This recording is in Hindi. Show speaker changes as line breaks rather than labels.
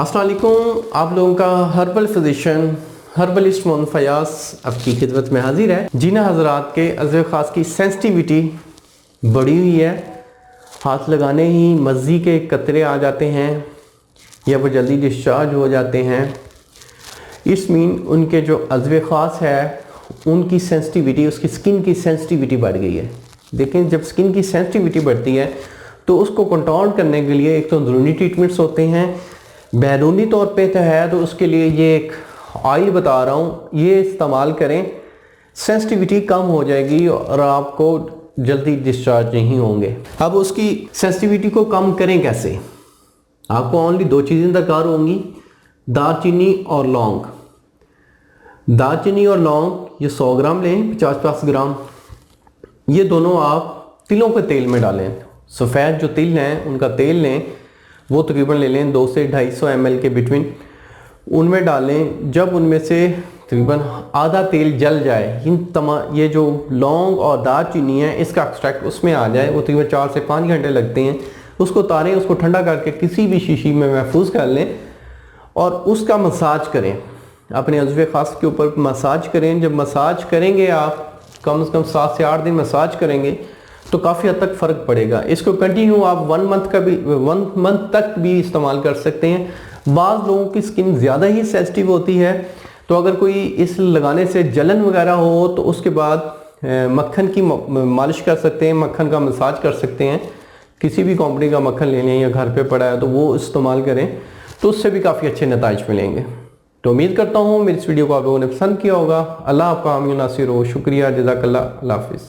अस्सलाम वालेकुम। आप लोगों का herbal physician herbalist Mohammad Fayaz आपकी खिदमत में हाजिर है। जिन हजरात के अज़्वे ख़ास की सेंसिटिविटी बढ़ी हुई है, हाथ लगाने ही मज़ी के कतरे आ जाते हैं या वो जल्दी डिस्चार्ज हो जाते हैं, इस मीन उनके जो अज़्वे ख़ास है उनकी सेंसिटिविटी, उसकी स्किन की सेंसिटिविटी बढ़ गई है। देखें, जब स्किन की सेंसिटिविटी बढ़ती है तो उसको कंट्रोल करने के लिए एक तो अंदरूनी ट्रीटमेंट्स होते हैं, बैरूनी तौर पे तो है, तो उसके लिए ये एक ऑयल बता रहा हूँ, ये इस्तेमाल करें, सेंसिटिविटी कम हो जाएगी और आपको जल्दी डिस्चार्ज नहीं होंगे। अब उसकी सेंसिटिविटी को कम करें कैसे? आपको ओनली दो चीज़ें दरकार होंगी, दालचीनी और लौंग। दालचीनी और लौंग ये 100 ग्राम लें, 50-50 ग्राम। ये दोनों आप तिलों के तेल में डालें। सफ़ेद जो तिल हैं उनका तेल लें, वो तकरीबन ले लें 200 से 250 ml के बिटवीन, उनमें डालें। जब उनमें से तकरीबन आधा तेल जल जाए, इन तमाम ये जो लौंग और दालचीनी है इसका एक्सट्रैक्ट उसमें आ जाए, वो तकरीबन 4 से 5 घंटे लगते हैं। उसको उतारें, उसको ठंडा करके किसी भी शीशी में महफूज कर लें और उसका मसाज करें, अपने अज़्वे ख़ास के ऊपर मसाज करें। जब मसाज करेंगे आप कम से कम 7 से 8 दिन मसाज करेंगे तो काफ़ी हद तक फ़र्क पड़ेगा। इसको कंटिन्यू आप 1 मंथ तक भी इस्तेमाल कर सकते हैं। बाज़ लोगों की स्किन ज़्यादा ही सेंसिटिव होती है, तो अगर कोई इस लगाने से जलन वगैरह हो तो उसके बाद मक्खन की मालिश कर सकते हैं, मक्खन का मसाज कर सकते हैं। किसी भी कंपनी का मक्खन ले लें या घर पे पड़ा है तो वो इस्तेमाल करें, तो उससे भी काफ़ी अच्छे नताइज मिलेंगे। तो उम्मीद करता हूँ मेरी इस वीडियो को आप लोगों ने पसंद किया होगा। अल्लाह आपका हामी नासिर हो। शुक्रिया, जज़ाकल्लाह, अल्लाह हाफ़िज़।